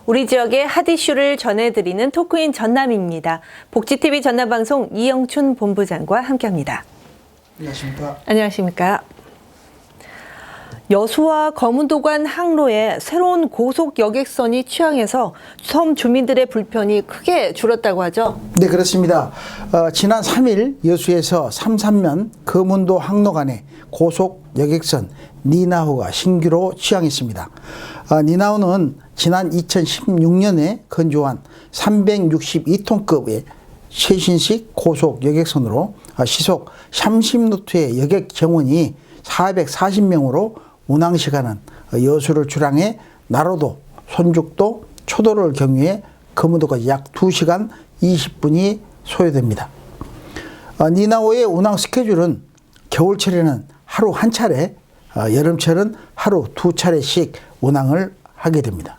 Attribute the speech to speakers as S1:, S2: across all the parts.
S1: 우리 지역의 핫 이슈를 전해드리는 토크인 전남입니다. 복지TV 전남방송 이영춘 본부장과 함께합니다.
S2: 안녕하십니까.
S1: 안녕하십니까. 여수와 거문도간 항로에 새로운 고속 여객선이 취항해서 섬 주민들의 불편이 크게 줄었다고 하죠.
S2: 네, 그렇습니다. 지난 3일 여수에서 삼산면 거문도 항로 간의 고속 여객선 니나호가 신규로 취항했습니다. 니나호는 지난 2016년에 건조한 362톤급의 최신식 고속 여객선으로 시속 30노트의 여객 정원이 440명으로 운항 시간은 여수를 출항해 나로도, 손죽도, 초도를 경유해 거문도까지 약 2시간 20분이 소요됩니다. 니나호의 운항 스케줄은 겨울철에는 하루 한 차례, 여름철은 하루 두 차례씩 운항을 하게 됩니다.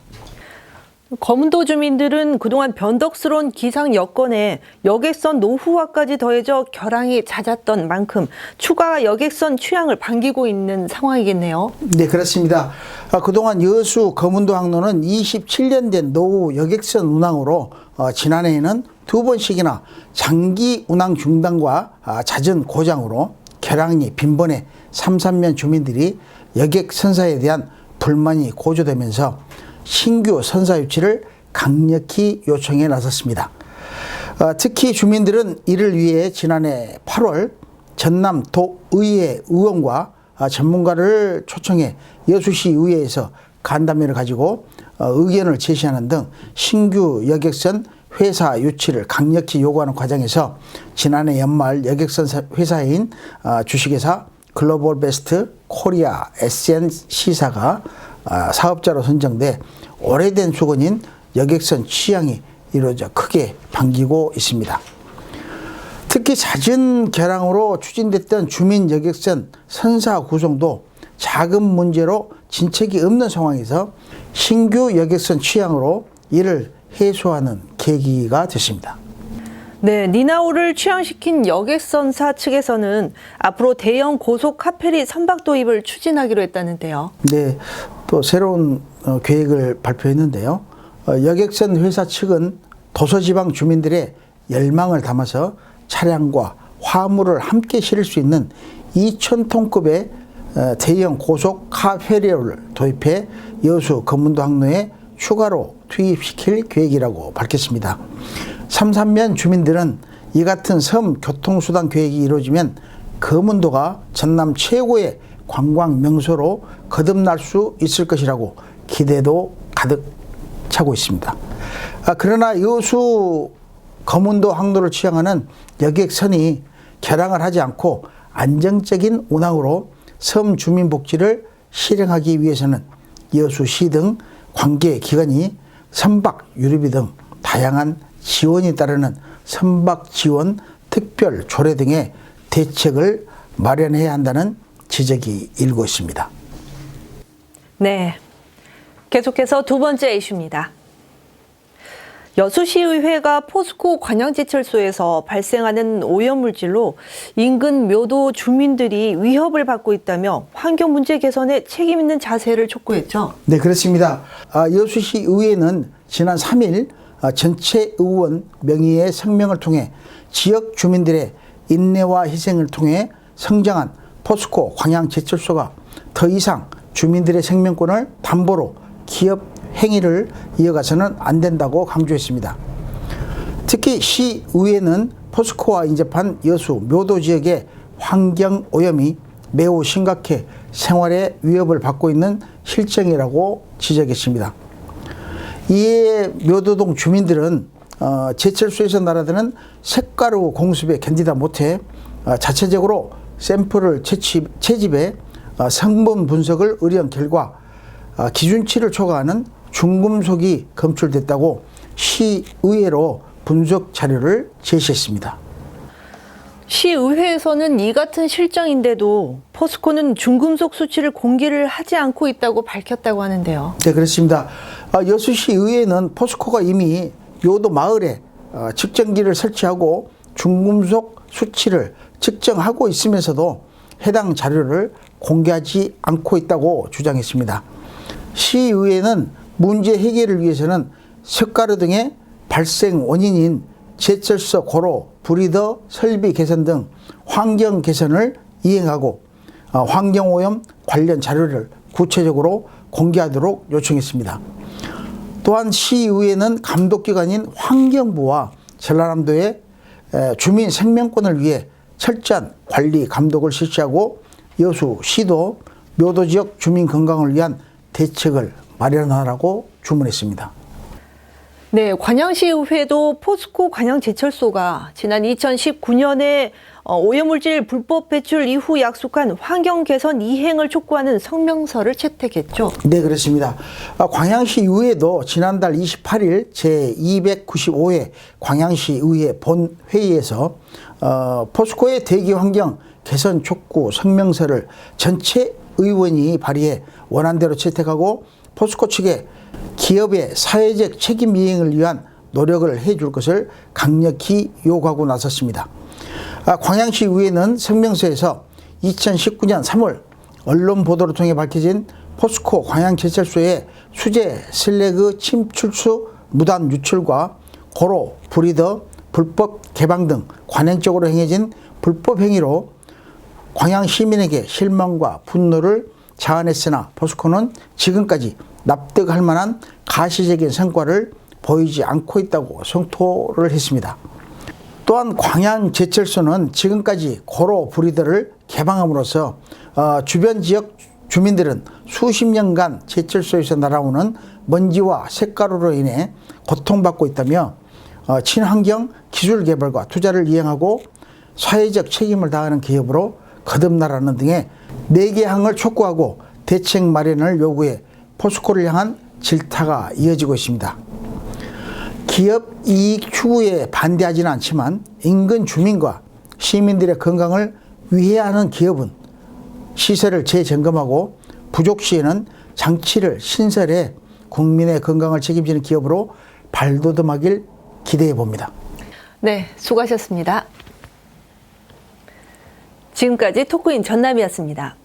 S1: 거문도 주민들은 그동안 변덕스러운 기상 여건에 여객선 노후화까지 더해져 결항이 잦았던 만큼 추가 여객선 취항을 반기고 있는 상황이겠네요.
S2: 네, 그렇습니다. 그동안 여수 거문도 항로는 27년 된 노후 여객선 운항으로 지난해에는 2번씩이나 장기 운항 중단과 잦은 고장으로 결항이 빈번해 삼산면 주민들이 여객 선사에 대한 불만이 고조되면서 신규 선사 유치를 강력히 요청해 나섰습니다. 특히 주민들은 이를 위해 지난해 8월 전남도의회 의원과 전문가를 초청해 여수시 의회에서 간담회를 가지고 의견을 제시하는 등 신규 여객선 회사 유치를 강력히 요구하는 과정에서 지난해 연말 여객선 회사인 주식회사 글로벌 베스트 코리아 SN C사가 사업자로 선정돼 오래된 수건인 여객선 취항이 이루어져 크게 반기고 있습니다. 특히 잦은 결항으로 추진됐던 주민 여객선 선사 구성도 자금 문제로 진척이 없는 상황에서 신규 여객선 취항으로 이를 해소하는 계기가 됐습니다.
S1: 네, 니나호를 취항시킨 여객선사 측에서는 앞으로 대형 고속 카페리 선박 도입을 추진하기로 했다는데요.
S2: 네, 또 새로운 계획을 발표했는데요. 여객선 회사 측은 도서지방 주민들의 열망을 담아서 차량과 화물을 함께 실을 수 있는 2,000톤급의 대형 고속 카페리어를 도입해 여수 거문도 항로에 추가로 투입시킬 계획이라고 밝혔습니다. 삼산면 주민들은 이 같은 섬 교통수단 계획이 이루어지면 거문도가 전남 최고의 관광 명소로 거듭날 수 있을 것이라고 기대도 가득 차고 있습니다. 그러나 여수 거문도 항로를 취항하는 여객선이 결항을 하지 않고 안정적인 운항으로 섬 주민 복지를 실행하기 위해서는 여수시 등 관계기관이 선박 유류비 등 다양한 지원이 따르는 선박 지원 특별 조례 등의 대책을 마련해야 한다는 지적이 일고 있습니다.
S1: 네, 계속해서 두 번째 이슈입니다. 여수시의회가 포스코 관양제철소에서 발생하는 오염물질로 인근 묘도 주민들이 위협을 받고 있다며 환경 문제 개선에 책임 있는 자세를 촉구했죠.
S2: 네, 그렇습니다. 여수시의회는 지난 3일 전체 의원 명의의 성명을 통해 지역 주민들의 인내와 희생을 통해 성장한 포스코 광양제철소가 더 이상 주민들의 생명권을 담보로 기업 행위를 이어가서는 안 된다고 강조했습니다. 특히 시의회는 포스코와 인접한 여수 묘도 지역의 환경 오염이 매우 심각해 생활에 위협을 받고 있는 실정이라고 지적했습니다. 이에 묘도동 주민들은 제철소에서 날아드는 쇳가루 공습에 견디다 못해 자체적으로 샘플을 채집해 성분 분석을 의뢰한 결과 기준치를 초과하는 중금속이 검출됐다고 시의회로 분석 자료를 제시했습니다.
S1: 시의회에서는 이 같은 실정인데도 포스코는 중금속 수치를 공개를 하지 않고 있다고 밝혔다고 하는데요.
S2: 네, 그렇습니다. 여수시의회는 포스코가 이미 묘도 마을에 측정기를 설치하고 중금속 수치를 측정하고 있으면서도 해당 자료를 공개하지 않고 있다고 주장했습니다. 시의회는 문제 해결을 위해서는 석가루 등의 발생 원인인 제철소 고로, 브리더 설비 개선 등 환경 개선을 이행하고 환경오염 관련 자료를 구체적으로 공개하도록 요청했습니다. 또한 시의회는 감독기관인 환경부와 전라남도의 주민 생명권을 위해 철저한 관리 감독을 실시하고 여수시도 묘도지역 주민 건강을 위한 대책을 마련하라고 주문했습니다.
S1: 네, 관양시의회도 포스코 관양제철소가 지난 2019년에 오염물질 불법 배출 이후 약속한 환경 개선 이행을 촉구하는 성명서를 채택했죠.
S2: 네, 그렇습니다. 광양시의회도 지난달 28일 제295회 광양시의회 본회의에서 포스코의 대기환경 개선 촉구 성명서를 전체 의원이 발의해 원안대로 채택하고 포스코 측에 기업의 사회적 책임 이행을 위한 노력을 해줄 것을 강력히 요구하고 나섰습니다. 광양시의회는 성명서에서 2019년 3월 언론 보도를 통해 밝혀진 포스코 광양제철소의 수제 슬래그 침출수 무단 유출과 고로, 브리더, 불법 개방 등 관행적으로 행해진 불법 행위로 광양 시민에게 실망과 분노를 자아냈으나 포스코는 지금까지 납득할 만한 가시적인 성과를 보이지 않고 있다고 성토를 했습니다. 또한 광양제철소는 지금까지 고로 브리더를 개방함으로써 주변 지역 주민들은 수십 년간 제철소에서 날아오는 먼지와 색가루로 인해 고통받고 있다며 친환경 기술 개발과 투자를 이행하고 사회적 책임을 다하는 기업으로 거듭나라는 등의 4개 항을 촉구하고 대책 마련을 요구해 포스코를 향한 질타가 이어지고 있습니다. 기업 이익 추구에 반대하지는 않지만 인근 주민과 시민들의 건강을 위해하는 기업은 시설을 재점검하고 부족 시에는 장치를 신설해 국민의 건강을 책임지는 기업으로 발돋움하길 기대해 봅니다.
S1: 네, 수고하셨습니다. 지금까지 토크인 전남이었습니다.